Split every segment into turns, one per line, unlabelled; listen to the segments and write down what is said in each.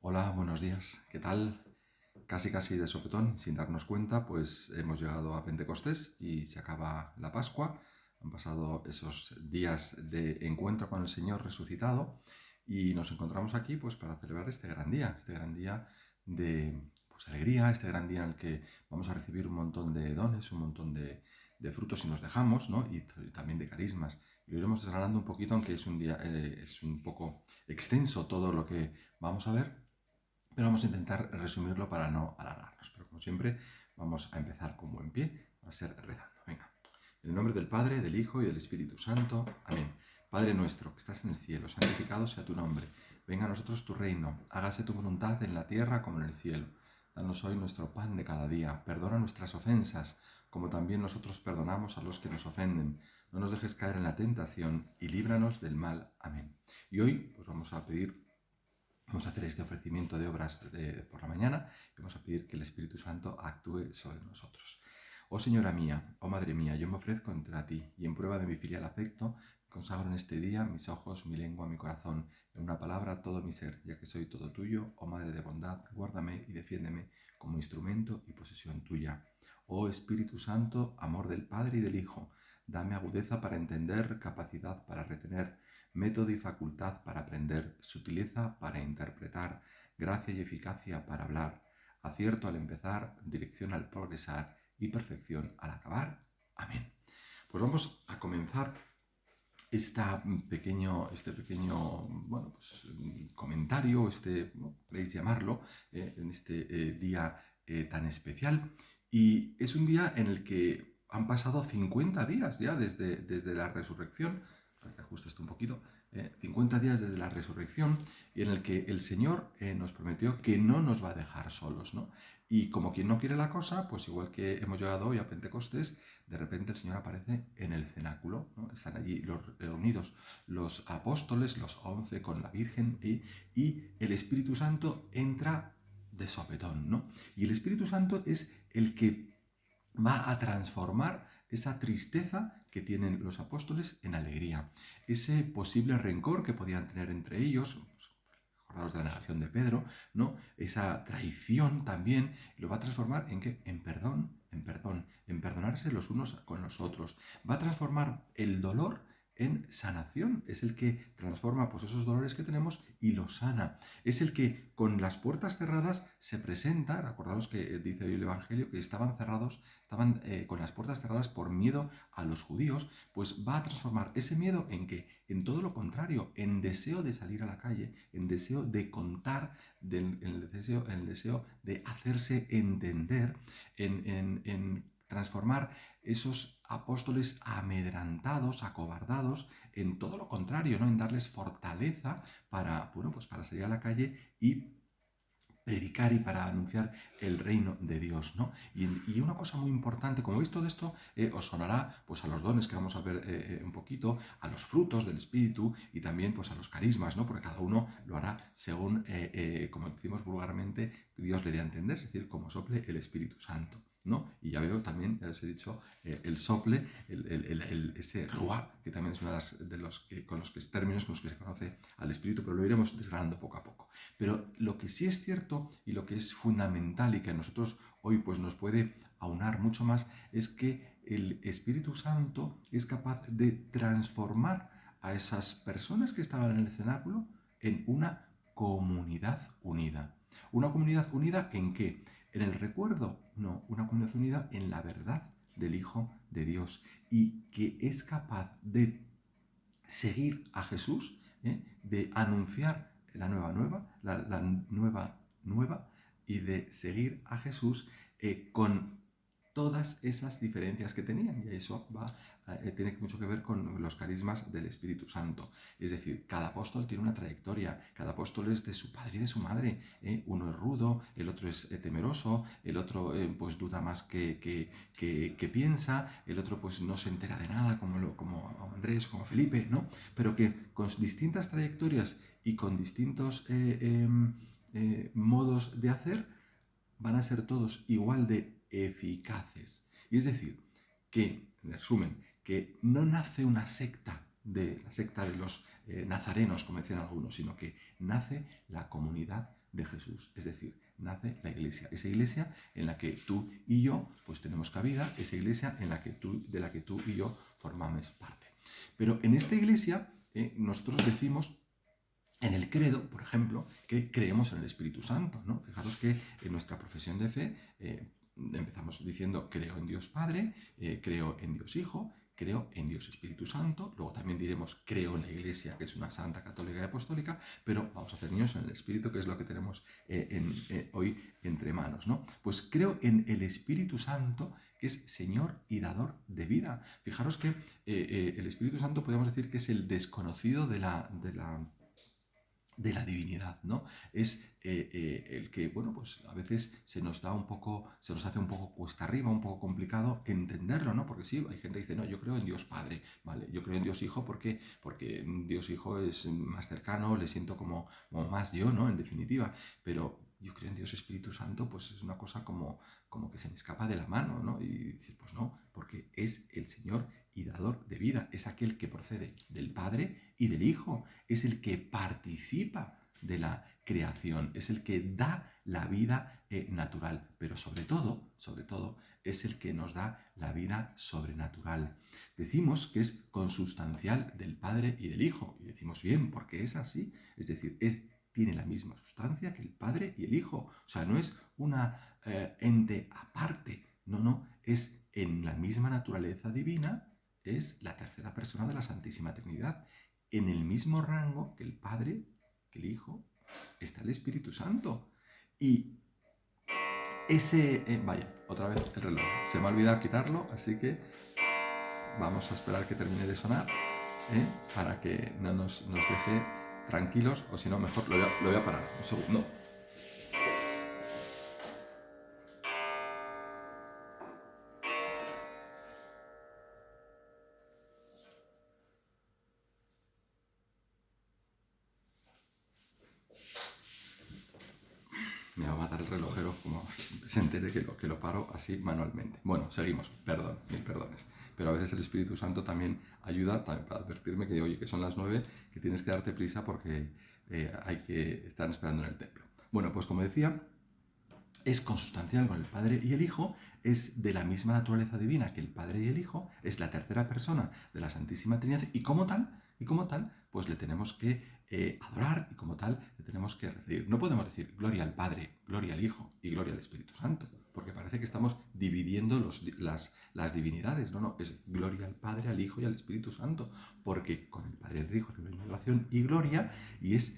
Hola, buenos días. ¿Qué tal? Casi de sopetón, sin darnos cuenta, pues hemos llegado a Pentecostés y se acaba la Pascua. Han pasado esos días de encuentro con el Señor resucitado y nos encontramos aquí pues para celebrar este gran día de pues, alegría, este gran día en el que vamos a recibir un montón de dones, un montón de frutos si nos dejamos, ¿no? Y también de carismas. Y lo iremos desgranando un poquito, aunque es un día, es un poco extenso todo lo que vamos a ver, pero vamos a intentar resumirlo para no alargarnos. Pero como siempre, vamos a empezar con buen pie, a ser rezando. Venga. En el nombre del Padre, del Hijo y del Espíritu Santo. Amén. Padre nuestro, que estás en el cielo, santificado sea tu nombre. Venga a nosotros tu reino. Hágase tu voluntad en la tierra como en el cielo. Danos hoy nuestro pan de cada día. Perdona nuestras ofensas, como también nosotros perdonamos a los que nos ofenden. No nos dejes caer en la tentación y líbranos del mal. Amén. Y hoy pues vamos a pedir. Vamos a hacer este ofrecimiento de obras por la mañana y vamos a pedir que el Espíritu Santo actúe sobre nosotros. Oh Señora mía, oh Madre mía, yo me ofrezco contra ti y en prueba de mi filial afecto, consagro en este día mis ojos, mi lengua, mi corazón, en una palabra todo mi ser, ya que soy todo tuyo, oh Madre de bondad, guárdame y defiéndeme como instrumento y posesión tuya. Oh Espíritu Santo, amor del Padre y del Hijo, dame agudeza para entender, capacidad para retener, método y facultad para aprender, sutileza para interpretar, gracia y eficacia para hablar, acierto al empezar, dirección al progresar y perfección al acabar. Amén. Pues vamos a comenzar este pequeño bueno, pues, comentario, ¿no? Podéis llamarlo, en este día tan especial. Y es un día en el que han pasado 50 días ya desde la resurrección. Que ajuste esto un poquito. 50 días desde la resurrección y en el que el Señor nos prometió que no nos va a dejar solos, ¿no? Y como quien no quiere la cosa, pues igual que hemos llegado hoy a Pentecostés, de repente el Señor aparece en el cenáculo, ¿no? Están allí reunidos los apóstoles, los 11 con la Virgen, y el Espíritu Santo entra de sopetón, ¿no? Y el Espíritu Santo es el que va a transformar esa tristeza que tienen los apóstoles en alegría. Ese posible rencor que podían tener entre ellos, pues, acordaos de la negación de Pedro, ¿no? Esa traición también lo va a transformar en ¿qué? En perdón, en perdonarse los unos con los otros. Va a transformar el dolor en sanación. Es el que transforma pues, esos dolores que tenemos y los sana. Es el que con las puertas cerradas se presenta. Acordaos que dice hoy el Evangelio que estaban cerrados, estaban con las puertas cerradas por miedo a los judíos. Pues va a transformar ese miedo en ¿qué? En todo lo contrario, en deseo de salir a la calle, en deseo de contar, en el deseo de hacerse entender, en transformar esos apóstoles amedrantados, acobardados, en todo lo contrario, ¿no? En darles fortaleza para, bueno, pues para salir a la calle y predicar y para anunciar el reino de Dios, ¿no? Y una cosa muy importante, como veis todo esto, os sonará pues a los dones que vamos a ver un poquito, a los frutos del Espíritu y también pues a los carismas, ¿no? Porque cada uno lo hará según, como decimos vulgarmente, Dios le dé a entender, es decir, como sople el Espíritu Santo, ¿no? Y ya veo también, ya os he dicho, el sople, ese ruá, que también es uno de los con los que términos con los que se conoce al Espíritu, pero lo iremos desgranando poco a poco. Pero lo que sí es cierto y lo que es fundamental y que a nosotros hoy pues nos puede aunar mucho más es que el Espíritu Santo es capaz de transformar a esas personas que estaban en el cenáculo en una comunidad unida. ¿Una comunidad unida en qué? ¿En el recuerdo? No, una comunidad unida en la verdad del Hijo de Dios y que es capaz de seguir a Jesús, de anunciar la nueva, y de seguir a Jesús con todas esas diferencias que tenían. Y eso tiene mucho que ver con los carismas del Espíritu Santo. Es decir, cada apóstol tiene una trayectoria, cada apóstol es de su padre y de su madre. Uno es rudo, el otro es temeroso, el otro pues duda más que piensa, el otro pues no se entera de nada, como Andrés, como Felipe, ¿no? Pero que con distintas trayectorias y con distintos modos de hacer, van a ser todos igual de eficaces. Y es decir, que, en resumen, que no nace una secta, la secta de los nazarenos, como decían algunos, sino que nace la comunidad de Jesús. Es decir, nace la iglesia. Esa iglesia en la que tú y yo pues tenemos cabida, esa iglesia en la que de la que tú y yo formamos parte. Pero en esta iglesia nosotros decimos en el credo, por ejemplo, que creemos en el Espíritu Santo, ¿no? Fijaros que en nuestra profesión de fe empezamos diciendo creo en Dios Padre, creo en Dios Hijo, creo en Dios Espíritu Santo, luego también diremos creo en la Iglesia, que es una santa, católica y apostólica, pero vamos a hacernos en el Espíritu, que es lo que tenemos hoy entre manos, ¿no? Pues creo en el Espíritu Santo, que es Señor y dador de vida. Fijaros que el Espíritu Santo podemos decir que es el desconocido de la divinidad, ¿no? Es el que, bueno, pues a veces se nos hace un poco cuesta arriba, un poco complicado entenderlo, ¿no? Porque sí, hay gente que dice, no, yo creo en Dios Padre, ¿vale? Yo creo en Dios Hijo porque Dios Hijo es más cercano, le siento como más yo, ¿no? En definitiva, pero yo creo en Dios Espíritu Santo, pues es una cosa como que se me escapa de la mano, ¿no? Y decir, pues no, porque es el Señor y dador de vida, es aquel que procede del Padre y del Hijo, es el que participa de la creación, es el que da la vida natural, pero sobre todo, es el que nos da la vida sobrenatural. Decimos que es consubstancial del Padre y del Hijo, y decimos bien, porque es así, es decir, tiene la misma sustancia que el Padre y el Hijo, o sea, no es una ente aparte, no, es en la misma naturaleza divina, es la tercera persona de la Santísima Trinidad. En el mismo rango que el Padre, que el Hijo, está el Espíritu Santo. Y vaya, otra vez el reloj. Se me ha olvidado quitarlo, así que vamos a esperar que termine de sonar para que no nos deje tranquilos, o si no, mejor lo voy a parar. Un segundo. Me va a matar el relojero como se entere que lo paro así manualmente. Bueno, seguimos. Perdón, mil perdones. Pero a veces el Espíritu Santo también ayuda para advertirme que, oye, que son las 9, que tienes que darte prisa porque hay que estar esperando en el templo. Bueno, pues como decía, es consubstancial con el Padre y el Hijo, es de la misma naturaleza divina que el Padre y el Hijo, es la tercera persona de la Santísima Trinidad y como tal, pues le tenemos que adorar y como tal le tenemos que recibir. No podemos decir gloria al Padre, gloria al Hijo y gloria al Espíritu Santo, porque parece que estamos dividiendo las divinidades. No, es gloria al Padre, al Hijo y al Espíritu Santo, porque con el Padre y el Hijo tenemos adoración y gloria y es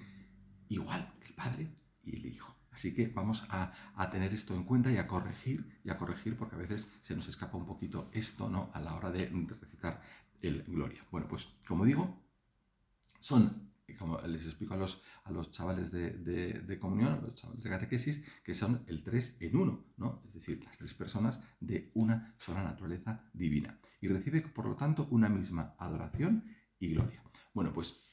igual que el Padre y el Hijo. Así que vamos a tener esto en cuenta y a corregir, porque a veces se nos escapa un poquito esto, ¿no? A la hora de recitar el Gloria. Bueno, pues como digo, como les explico a los chavales de comunión, a los chavales de catequesis, que son el 3 en 1, ¿no? Es decir, las tres personas de una sola naturaleza divina. Y recibe, por lo tanto, una misma adoración y gloria. Bueno, pues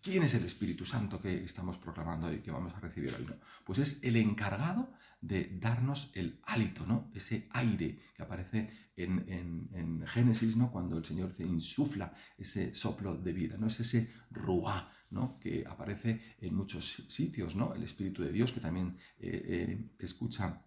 ¿quién es el Espíritu Santo que estamos proclamando hoy, que vamos a recibir hoy? ¿No? Pues es el encargado de darnos el hálito, ¿no? Ese aire que aparece en Génesis, ¿no? Cuando el Señor insufla ese soplo de vida, ¿no? Es ese ruá, ¿no? Que aparece en muchos sitios, ¿no? El Espíritu de Dios que también escucha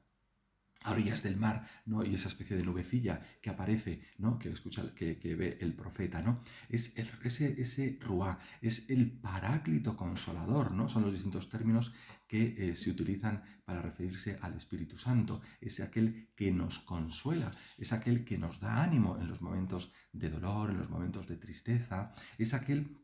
a orillas del mar, ¿no? Y esa especie de nubecilla que aparece, ¿no? Que ve el profeta, ¿no? Es ese ruá, es el paráclito consolador, ¿no? Son los distintos términos que se utilizan para referirse al Espíritu Santo. Es aquel que nos consuela, es aquel que nos da ánimo en los momentos de dolor, en los momentos de tristeza, es aquel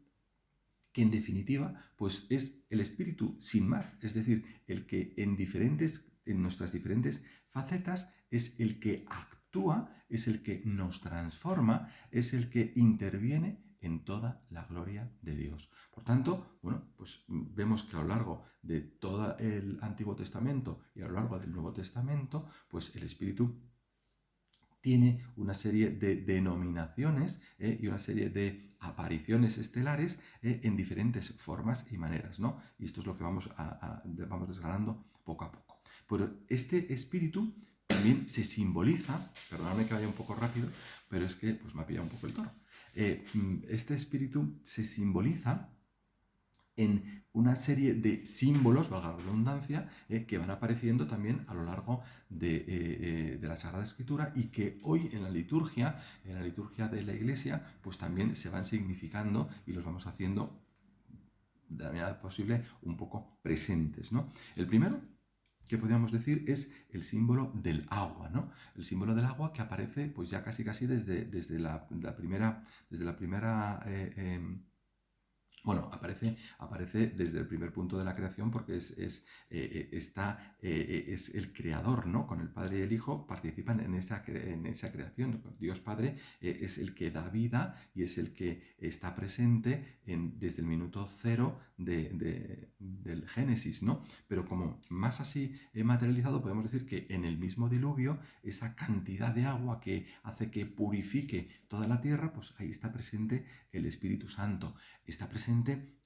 que en definitiva, pues es el Espíritu sin más, es decir, el que en nuestras diferentes facetas es el que actúa, es el que nos transforma, es el que interviene en toda la gloria de Dios. Por tanto, bueno, pues vemos que a lo largo de todo el Antiguo Testamento y a lo largo del Nuevo Testamento, pues el Espíritu tiene una serie de denominaciones y una serie de apariciones estelares en diferentes formas y maneras, ¿no? Y esto es lo que vamos desgranando poco a poco. Pero este espíritu también se simboliza, perdóname que vaya un poco rápido, pero es que pues, me ha pillado un poco el toro. Este espíritu se simboliza en una serie de símbolos, valga la redundancia, que van apareciendo también a lo largo de la Sagrada Escritura y que hoy en la liturgia de la Iglesia, pues también se van significando y los vamos haciendo de la manera posible un poco presentes, ¿no? El primero que podríamos decir es el símbolo del agua, ¿no? El símbolo del agua que aparece pues ya casi desde la primera bueno, aparece desde el primer punto de la creación porque es el creador, ¿no? Con el Padre y el Hijo participan en esa creación. Dios Padre es el que da vida y es el que está presente desde el minuto cero del Génesis, ¿no? Pero como más así materializado, podemos decir que en el mismo diluvio, esa cantidad de agua que hace que purifique toda la tierra, pues ahí está presente el Espíritu Santo. Está presente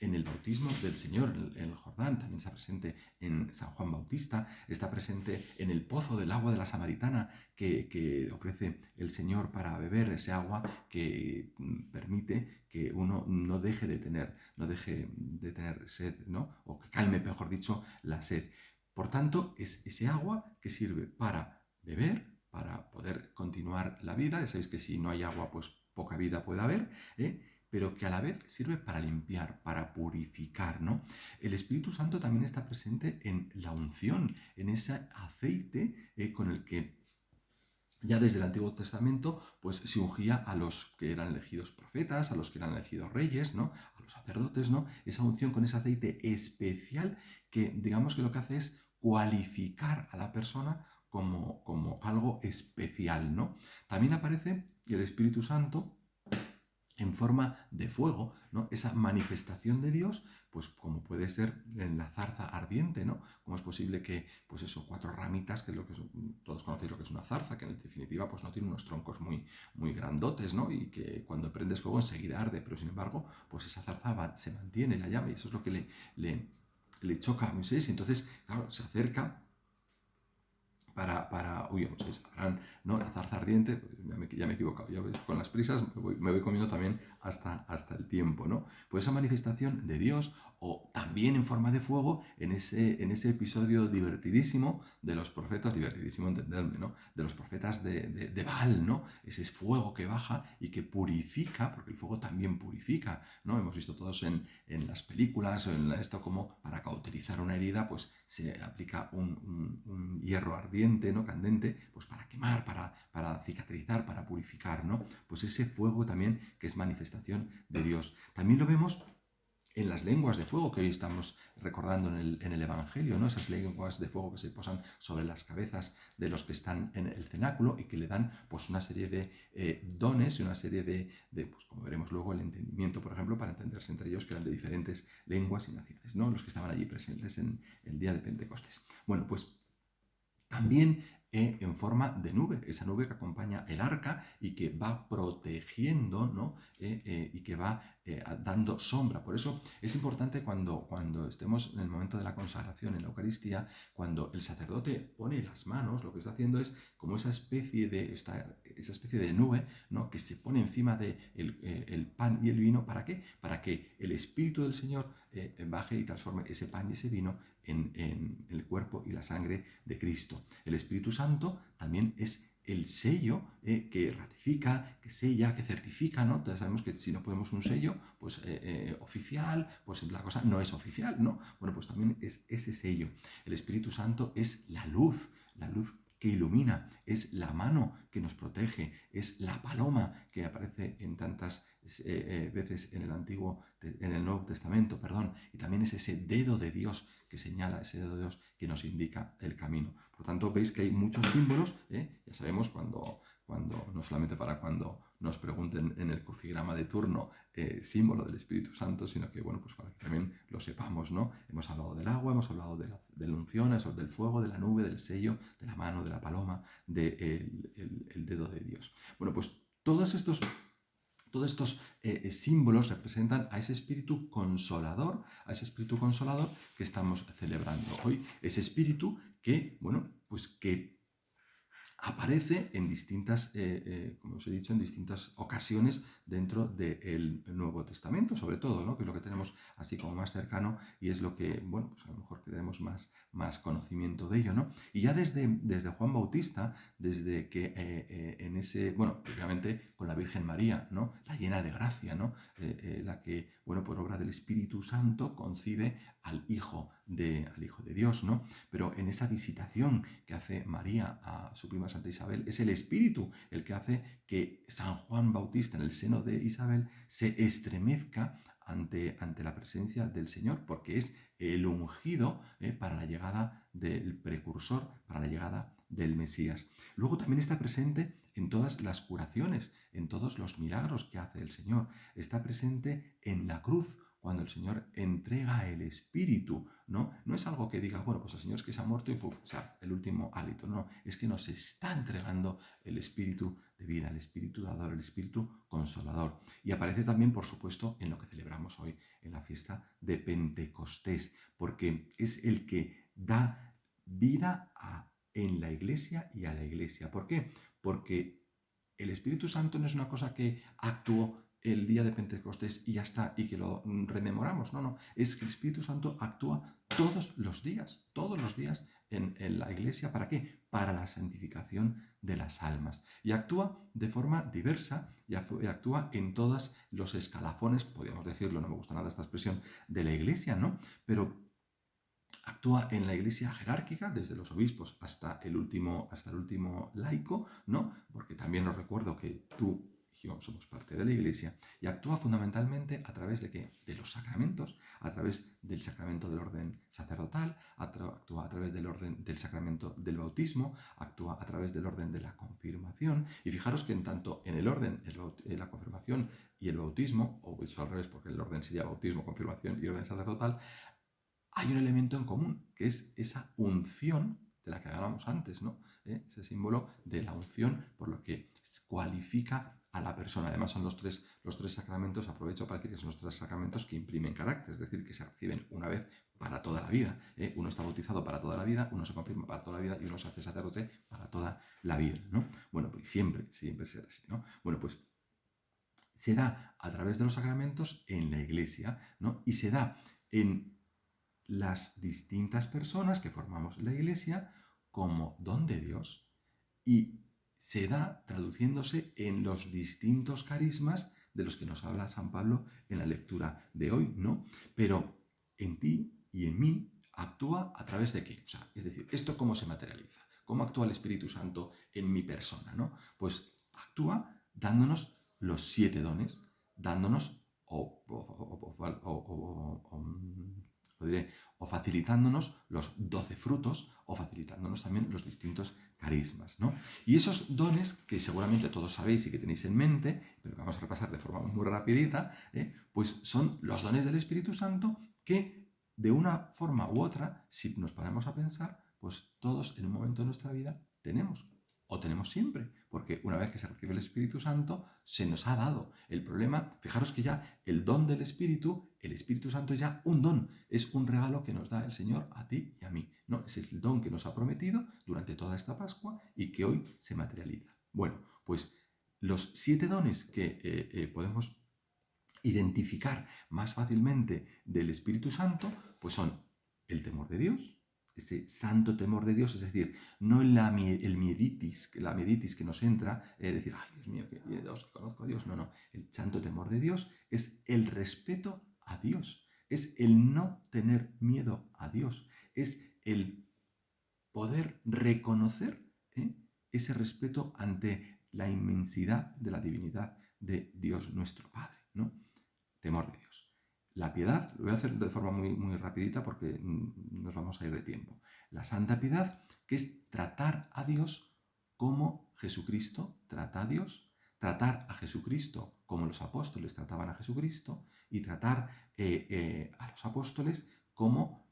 en el bautismo del Señor, en el Jordán, también está presente en San Juan Bautista, está presente en el pozo del agua de la Samaritana que ofrece el Señor para beber ese agua que permite que uno no deje de tener sed, ¿no? O que calme, mejor dicho, la sed. Por tanto, es ese agua que sirve para beber, para poder continuar la vida. Ya sabéis que si no hay agua, pues poca vida puede haber, ¿eh? Pero que a la vez sirve para limpiar, para purificar, ¿no? El Espíritu Santo también está presente en la unción, en ese aceite con el que ya desde el Antiguo Testamento pues se ungía a los que eran elegidos profetas, a los que eran elegidos reyes, ¿no? A los sacerdotes, ¿no? Esa unción con ese aceite especial que digamos que lo que hace es cualificar a la persona como algo especial, ¿no? También aparece el Espíritu Santo en forma de fuego, ¿no? Esa manifestación de Dios, pues como puede ser en la zarza ardiente, ¿no? ¿Cómo es posible que, pues eso, 4 ramitas, que es lo que todos conocéis lo que es una zarza, que en definitiva pues no tiene unos troncos muy grandotes, ¿no? Y que cuando prendes fuego enseguida arde, pero sin embargo, pues esa zarza se mantiene la llama y eso es lo que le choca a Moisés y entonces, claro, se acerca uy, muchos sabrán, ¿no? La zarza ardiente, pues ya me he equivocado, con las prisas me voy comiendo también hasta el tiempo, ¿no? Pues esa manifestación de Dios, o también en forma de fuego, en ese episodio divertidísimo de los profetas, divertidísimo entenderme, ¿no? De los profetas de Baal, ¿no? Ese es fuego que baja y que purifica, porque el fuego también purifica, ¿no? Hemos visto todos en las películas o en esto como para cauterizar una herida, pues se aplica un hierro ardiente, ¿no? Candente, pues para quemar, para cicatrizar, para purificar, ¿no? Pues ese fuego también que es manifestación de Dios. También lo vemos en las lenguas de fuego que hoy estamos recordando en el Evangelio, ¿no? Esas lenguas de fuego que se posan sobre las cabezas de los que están en el cenáculo y que le dan pues una serie de dones y una serie pues como veremos luego, el entendimiento, por ejemplo, para entenderse entre ellos que eran de diferentes lenguas y naciones, ¿no? Los que estaban allí presentes en el día de Pentecostés. Bueno, pues también en forma de nube, esa nube que acompaña el arca y que va protegiendo, ¿no? Y que va dando sombra. Por eso es importante cuando estemos en el momento de la consagración en la Eucaristía, cuando el sacerdote pone las manos, lo que está haciendo es como esa especie de nube, ¿no? Que se pone encima del el pan y el vino. ¿Para qué? Para que el Espíritu del Señor baje y transforme ese pan y ese vino en el cuerpo y la sangre de Cristo. El Espíritu Santo también es el sello que ratifica, que sella, que certifica, ¿no? Entonces sabemos que si no ponemos un sello pues, oficial, pues la cosa no es oficial, ¿no? Bueno, pues también es ese sello. El Espíritu Santo es la luz que ilumina, es la mano que nos protege, es la paloma que aparece en tantas veces en el Nuevo Testamento, perdón, y también es ese dedo de Dios que señala, ese dedo de Dios que nos indica el camino. Por tanto, veis que hay muchos símbolos, ya sabemos no solamente para cuando nos pregunten en el crucigrama de turno símbolo del Espíritu Santo, sino que, bueno, pues para que también lo sepamos, ¿no? Hemos hablado del agua, hemos hablado de la unción, del fuego, de la nube, del sello, de la mano, de la paloma, del dedo de Dios. Bueno, pues todos estos símbolos representan a ese espíritu consolador, que estamos celebrando hoy. Ese espíritu que, bueno, pues que aparece en distintas, como os he dicho, en distintas ocasiones dentro del Nuevo Testamento, sobre todo, ¿no? Que es lo que tenemos así como más cercano y es lo que, bueno, pues a lo mejor tenemos más conocimiento de ello, ¿no? Y ya desde Juan Bautista, desde que en ese, bueno, obviamente con la Virgen María, ¿no? La llena de gracia, ¿no? La que, bueno, por obra del Espíritu Santo concibe al Hijo de Dios, ¿no? Pero en esa visitación que hace María a su prima Santa Isabel, es el Espíritu el que hace que San Juan Bautista en el seno de Isabel se estremezca ante la presencia del Señor, porque es el ungido para la llegada del precursor, para la llegada del Mesías. Luego también está presente en todas las curaciones, en todos los milagros que hace el Señor. Está presente en la cruz, cuando el Señor entrega el Espíritu, ¿no? No es algo que diga, bueno, pues el Señor es que se ha muerto y puf, o sea, el último hálito, no, es que nos está entregando el Espíritu de vida, el Espíritu dador, el Espíritu consolador. Y aparece también, por supuesto, en lo que celebramos hoy, en la fiesta de Pentecostés, porque es el que da vida en la Iglesia y a la Iglesia. ¿Por qué? Porque el Espíritu Santo no es una cosa que actuó el día de Pentecostés y ya está, y que lo rememoramos. No, no, es que el Espíritu Santo actúa todos los días en la iglesia. ¿Para qué? Para la santificación de las almas. Y actúa de forma diversa y actúa en todos los escalafones, podríamos decirlo, no me gusta nada esta expresión, de la iglesia, ¿no? Pero actúa en la iglesia jerárquica, desde los obispos hasta el último laico, ¿no? Porque también os recuerdo que tú y yo somos parte de la iglesia, y actúa fundamentalmente a través de ¿qué? De los sacramentos, a través del sacramento del orden sacerdotal, actúa a través del orden del sacramento del bautismo, actúa a través del orden de la confirmación, y fijaros que en tanto en el orden, la confirmación y el bautismo, o eso al revés, porque el orden sería bautismo, confirmación y orden sacerdotal, hay un elemento en común, que es esa unción de la que hablábamos antes, ¿no? Ese símbolo de la unción, por lo que cualifica a la persona. Además, son los tres sacramentos, aprovecho para decir que son los tres sacramentos que imprimen carácter, es decir, que se reciben una vez para toda la vida. Uno está bautizado para toda la vida, uno se confirma para toda la vida y uno se hace sacerdote para toda la vida, ¿no? Bueno, pues siempre será así, ¿no? Bueno, pues se da a través de los sacramentos en la Iglesia, ¿no? Y se da en las distintas personas que formamos la Iglesia como don de Dios y se da traduciéndose en los distintos carismas de los que nos habla San Pablo en la lectura de hoy, ¿no? Pero en ti y en mí actúa a través de qué? O sea, es decir, ¿esto cómo se materializa? ¿Cómo actúa el Espíritu Santo en mi persona, ¿no? Pues actúa dándonos los 7 dones, dándonos o facilitándonos los 12 frutos o facilitándonos también los distintos carismas, ¿no? Y esos dones que seguramente todos sabéis y que tenéis en mente, pero que vamos a repasar de forma muy rapidita, pues son los dones del Espíritu Santo que de una forma u otra, si nos paramos a pensar, pues todos en un momento de nuestra vida tenemos. O tenemos siempre, porque una vez que se recibe el Espíritu Santo, se nos ha dado. El problema, fijaros que ya el don del Espíritu, el Espíritu Santo es ya un don, es un regalo que nos da el Señor a ti y a mí, ¿no? Ese es el don que nos ha prometido durante toda esta Pascua y que hoy se materializa. Bueno, pues los 7 dones que podemos identificar más fácilmente del Espíritu Santo, pues son el temor de Dios, ese santo temor de Dios, es decir, no la mieditis que nos entra, decir, ay Dios mío, que Dios, conozco a Dios, no, no, el santo temor de Dios es el respeto a Dios, es el no tener miedo a Dios, es el poder reconocer ese respeto ante la inmensidad de la divinidad de Dios nuestro Padre, ¿no? Temor de Dios. La piedad, lo voy a hacer de forma muy rapidita porque nos vamos a ir de tiempo. La santa piedad, que es tratar a Dios como Jesucristo trata a Dios, tratar a Jesucristo como los apóstoles trataban a Jesucristo y tratar a los apóstoles como,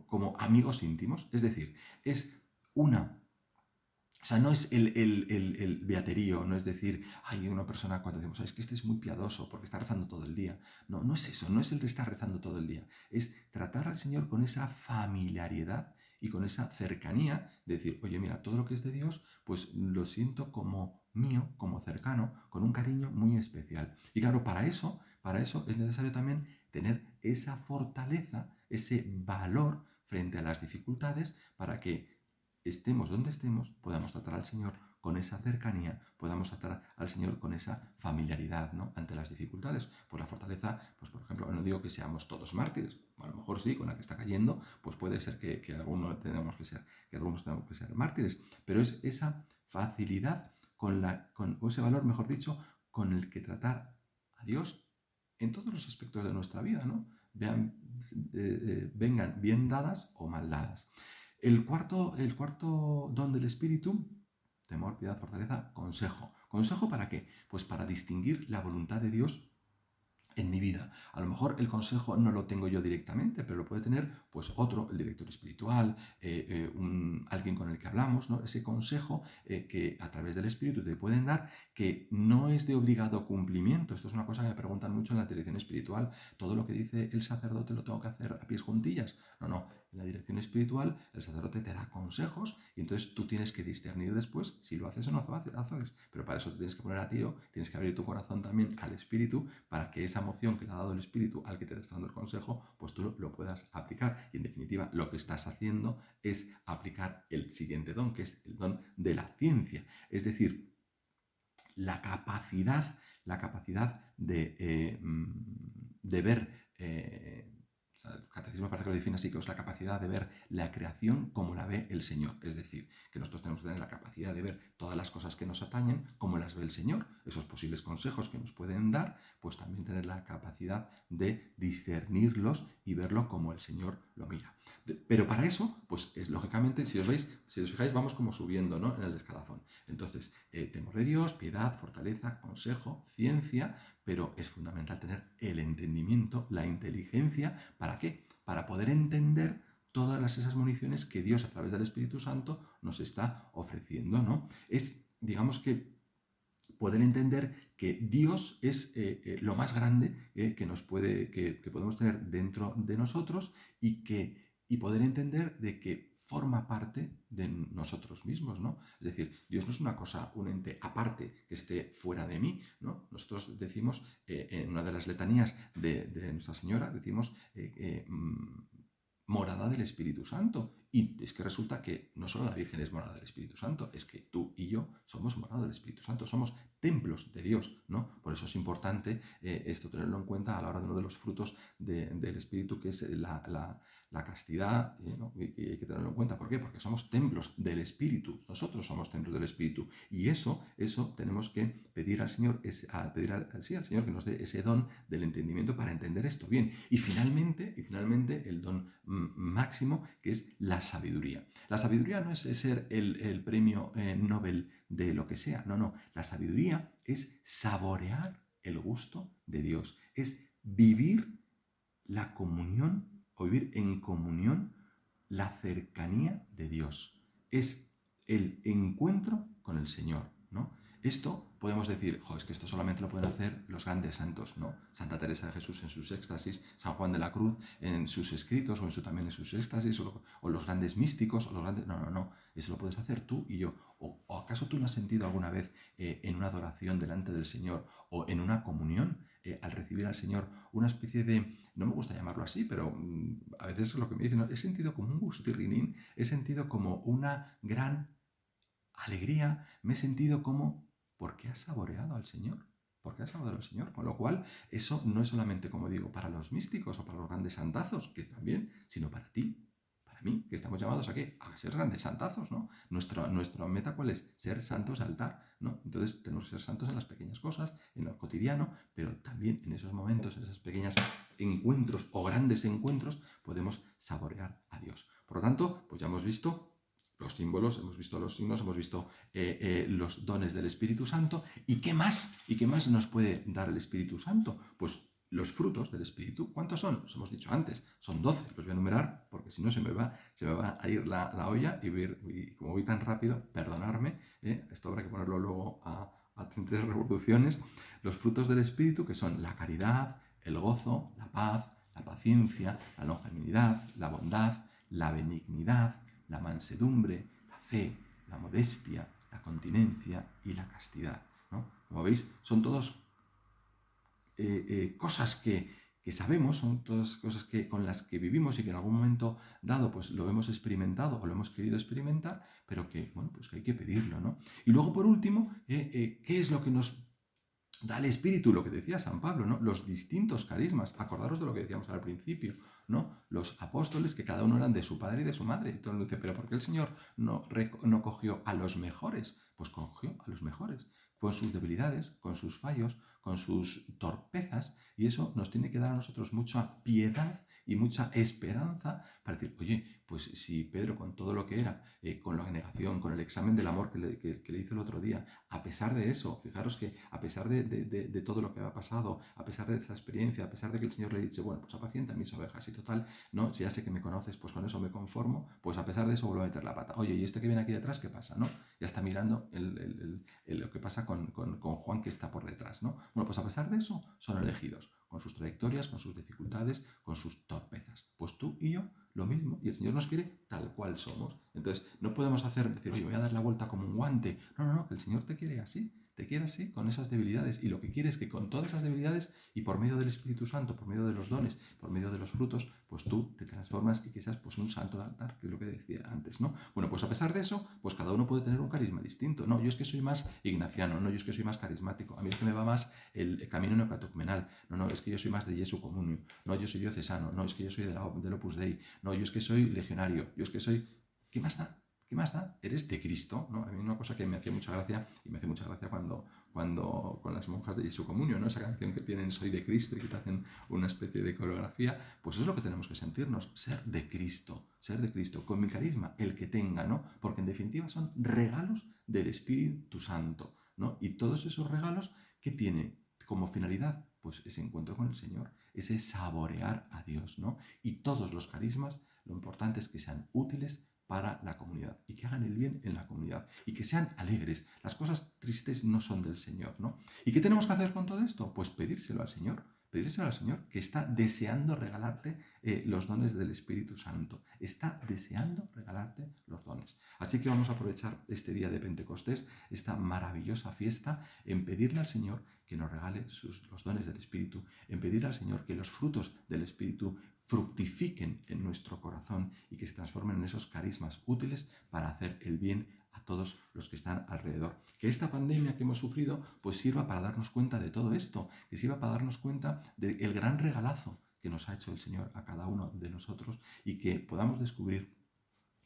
como amigos íntimos. Es decir, es una O sea, no es el beaterío, no es decir, hay una persona cuando decimos, es que este es muy piadoso porque está rezando todo el día. No, no es eso, no es el de estar rezando todo el día. Es tratar al Señor con esa familiaridad y con esa cercanía de decir, oye, mira, todo lo que es de Dios, pues lo siento como mío, como cercano, con un cariño muy especial. Y claro, para eso es necesario también tener esa fortaleza, ese valor frente a las dificultades para que estemos donde estemos, podamos tratar al Señor con esa cercanía, podamos tratar al Señor con esa familiaridad, ¿no? Ante las dificultades. Pues la fortaleza, pues por ejemplo, no digo que seamos todos mártires, a lo mejor sí, con la que está cayendo, pues puede ser que algunos tenemos que ser, que algunos tenemos que ser mártires, pero es esa facilidad o ese valor, mejor dicho, con el que tratar a Dios en todos los aspectos de nuestra vida, ¿no? Vengan bien dadas o mal dadas. El cuarto don del Espíritu, temor, piedad, fortaleza, consejo. ¿Consejo para qué? Pues para distinguir la voluntad de Dios en mi vida. A lo mejor el consejo no lo tengo yo directamente, pero lo puede tener pues otro, el director espiritual, alguien con el que hablamos, ¿no? Ese consejo que a través del Espíritu te pueden dar, que no es de obligado cumplimiento. Esto es una cosa que me preguntan mucho en la dirección espiritual. Todo lo que dice el sacerdote lo tengo que hacer a pies juntillas. No, no. En la dirección espiritual el sacerdote te da consejos y entonces tú tienes que discernir después si lo haces o no haces. Pero para eso te tienes que poner a tiro, tienes que abrir tu corazón también al Espíritu para que esa moción que le ha dado el Espíritu al que te está dando el consejo, pues tú lo puedas aplicar. Y en definitiva, lo que estás haciendo es aplicar el siguiente don, que es el don de la ciencia. Es decir, la capacidad de ver, o sea, el catecismo parece que lo define así, que es la capacidad de ver la creación como la ve el Señor. Es decir, que nosotros tenemos que tener la capacidad de ver todas las cosas que nos atañen como las ve el Señor. Esos posibles consejos que nos pueden dar, pues también tener la capacidad de discernirlos y verlo como el Señor lo mira. Pero para eso, pues es lógicamente, si os fijáis, vamos como subiendo, ¿no? En el escalafón. Entonces, temor de Dios, piedad, fortaleza, consejo, ciencia, pero es fundamental tener el entendimiento, la inteligencia, ¿para qué? Para poder entender todas esas municiones que Dios a través del Espíritu Santo nos está ofreciendo, ¿no? Es, digamos que, poder entender que Dios es lo más grande que podemos tener dentro de nosotros y poder entender de que forma parte de nosotros mismos, ¿no? Es decir, Dios no es una cosa, un ente aparte que esté fuera de mí, ¿no? Nosotros decimos, en una de las letanías de Nuestra Señora, decimos morada del Espíritu Santo. Y es que resulta que no solo la Virgen es morada del Espíritu Santo, es que tú y yo somos morada del Espíritu Santo, somos templos de Dios, ¿no? Por eso es importante esto tenerlo en cuenta a la hora de uno de los frutos del Espíritu, que es la castidad, ¿no? Y hay que tenerlo en cuenta. ¿Por qué? Porque somos templos del Espíritu, nosotros somos templos del Espíritu. Y eso tenemos que pedir al Señor, pedir al Señor que nos dé ese don del entendimiento para entender esto bien. Y finalmente el don máximo, que es la sabiduría. La sabiduría no es ser el premio Nobel de lo que sea, no. La sabiduría es saborear el gusto de Dios, es vivir la comunión o vivir en comunión la cercanía de Dios. Es el encuentro con el Señor, ¿no? Esto podemos decir, es que esto solamente lo pueden hacer los grandes santos, ¿no? Santa Teresa de Jesús en sus éxtasis, San Juan de la Cruz en sus escritos, o también en sus éxtasis, o los grandes místicos, o los grandes... No. Eso lo puedes hacer tú y yo. ¿O acaso tú no has sentido alguna vez en una adoración delante del Señor o en una comunión al recibir al Señor una especie de, no me gusta llamarlo así, pero a veces es lo que me dicen, ¿no? He sentido como un gustirrinín, he sentido como una gran alegría, me he sentido como, ¿por qué has saboreado al Señor? ¿Por qué has saboreado al Señor? Con lo cual, eso no es solamente, como digo, para los místicos o para los grandes santazos, que también, sino para ti, para mí, que estamos llamados a qué? A ser grandes santazos, ¿no? Nuestra meta, ¿cuál es? Ser santos al altar, ¿no? Entonces, tenemos que ser santos en las pequeñas cosas, en lo cotidiano, pero también en esos momentos, en esos pequeños encuentros o grandes encuentros, podemos saborear a Dios. Por lo tanto, pues ya hemos visto los símbolos, hemos visto los signos, hemos visto los dones del Espíritu Santo. ¿Y qué más? ¿Y qué más nos puede dar el Espíritu Santo? Pues los frutos del Espíritu, ¿cuántos son? Los hemos dicho antes, son 12. Los voy a enumerar porque si no se me va a ir la olla y como voy tan rápido, perdonarme, esto habrá que ponerlo luego a 33 revoluciones. Los frutos del Espíritu, que son la caridad, el gozo, la paz, la paciencia, la longanimidad, la bondad, la benignidad, la mansedumbre, la fe, la modestia, la continencia y la castidad, ¿no? Como veis, son todos cosas que sabemos, son todas cosas con las que vivimos y que en algún momento dado pues lo hemos experimentado o lo hemos querido experimentar, pero que, bueno, pues que hay que pedirlo, ¿no? Y luego, por último, ¿qué es lo que nos da el Espíritu? Lo que decía San Pablo, ¿no? Los distintos carismas. Acordaros de lo que decíamos al principio, ¿no? Los apóstoles, que cada uno eran de su padre y de su madre. Y todo el mundo dice, ¿pero por qué el Señor no cogió a los mejores? Pues cogió a los mejores, con sus debilidades, con sus fallos, con sus torpezas, y eso nos tiene que dar a nosotros mucha piedad y mucha esperanza para decir, oye, pues si Pedro con todo lo que era, con la negación, con el examen del amor que le hizo el otro día, a pesar de eso, fijaros que a pesar de todo lo que había pasado, a pesar de esa experiencia, a pesar de que el Señor le dice, bueno, pues apacienta mis ovejas y total, no, si ya sé que me conoces, pues con eso me conformo, pues a pesar de eso vuelvo a meter la pata. Oye, ¿y este que viene aquí detrás qué pasa? ¿No? Ya está mirando lo que pasa con Juan que está por detrás, ¿no? Bueno, pues a pesar de eso, son elegidos, con sus trayectorias, con sus dificultades, con sus torpezas. Pues tú y yo, lo mismo, y el Señor nos quiere tal cual somos. Entonces, no podemos decir, oye, voy a dar la vuelta como un guante. No, no, no, que el Señor te quiere así, con esas debilidades, y lo que quiere es que con todas esas debilidades y por medio del Espíritu Santo, por medio de los dones, por medio de los frutos, pues tú te transformas y que seas pues un santo de altar, que es lo que decía antes, ¿no? Bueno, pues a pesar de eso, pues cada uno puede tener un carisma distinto. No, yo es que soy más ignaciano, no, yo es que soy más carismático, a mí es que me va más el camino neocatecumενal, no, no, es que yo soy más de Jesu Comunio, no, yo soy diocesano, no, es que yo soy del Opus Dei, no, yo es que soy legionario, yo es que soy... ¿Qué más da? ¿Qué más da? Eres de Cristo, ¿no? A mí una cosa que me hacía mucha gracia, y me hace mucha gracia cuando con las monjas de Jesu Comunio, ¿no? Esa canción que tienen Soy de Cristo y que te hacen una especie de coreografía, pues eso es lo que tenemos que sentirnos, ser de Cristo, con mi carisma, el que tenga, ¿no? Porque en definitiva son regalos del Espíritu Santo, ¿no? Y todos esos regalos que tienen como finalidad, pues ese encuentro con el Señor, ese saborear a Dios, ¿no? Y todos los carismas, lo importante es que sean útiles para la comunidad y que hagan el bien en la comunidad y que sean alegres. Las cosas tristes no son del Señor, ¿no? ¿Y qué tenemos que hacer con todo esto? Pues pedírselo al Señor que está deseando regalarte los dones del Espíritu Santo. Está deseando regalarte los dones. Así que vamos a aprovechar este día de Pentecostés, esta maravillosa fiesta, en pedirle al Señor que nos regale los dones del Espíritu, en pedirle al Señor que los frutos del Espíritu fructifiquen en nuestro corazón y que se transformen en esos carismas útiles para hacer el bien a todos los que están alrededor. Que esta pandemia que hemos sufrido pues sirva para darnos cuenta de todo esto, que sirva para darnos cuenta del gran regalazo que nos ha hecho el Señor a cada uno de nosotros y que podamos descubrir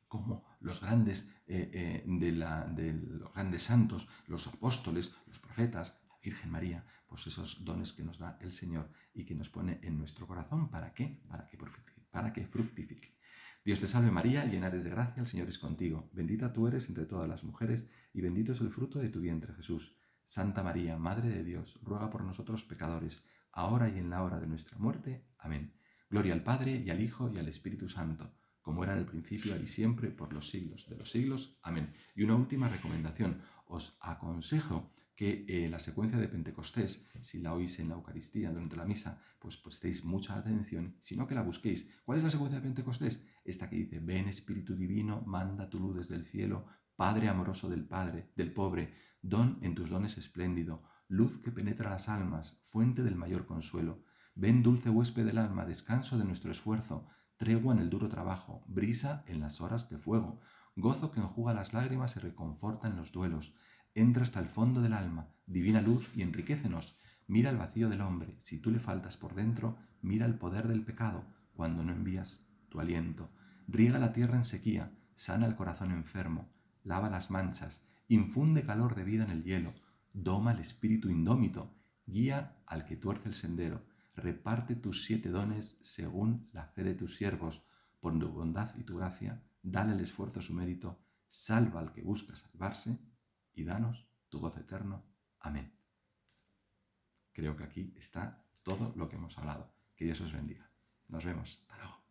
cómo los grandes, los grandes santos, los apóstoles, los profetas, la Virgen María, pues esos dones que nos da el Señor y que nos pone en nuestro corazón. ¿Para qué? Para que fructifique. Dios te salve María, llena eres de gracia, el Señor es contigo. Bendita tú eres entre todas las mujeres y bendito es el fruto de tu vientre, Jesús. Santa María, Madre de Dios, ruega por nosotros pecadores, ahora y en la hora de nuestra muerte. Amén. Gloria al Padre, y al Hijo, y al Espíritu Santo, como era en el principio, ahora y siempre, por los siglos de los siglos. Amén. Y una última recomendación. Os aconsejo que la secuencia de Pentecostés, si la oís en la Eucaristía durante la misa, pues prestéis mucha atención, sino que la busquéis. ¿Cuál es la secuencia de Pentecostés? Esta que dice, ven Espíritu Divino, manda tu luz desde el cielo, Padre amoroso del pobre, don en tus dones espléndido, luz que penetra las almas, fuente del mayor consuelo. Ven dulce huésped del alma, descanso de nuestro esfuerzo, tregua en el duro trabajo, brisa en las horas de fuego, gozo que enjuga las lágrimas y reconforta en los duelos. Entra hasta el fondo del alma, divina luz, y enriquécenos. Mira el vacío del hombre, si tú le faltas por dentro, mira el poder del pecado, cuando no envías tu aliento. Riega la tierra en sequía, sana el corazón enfermo, lava las manchas, infunde calor de vida en el hielo, doma el espíritu indómito, guía al que tuerce el sendero. Reparte tus 7 dones según la fe de tus siervos. Por tu bondad y tu gracia, dale el esfuerzo su mérito, salva al que busca salvarse, y danos tu gozo eterno. Amén. Creo que aquí está todo lo que hemos hablado. Que Dios os bendiga. Nos vemos. Hasta luego.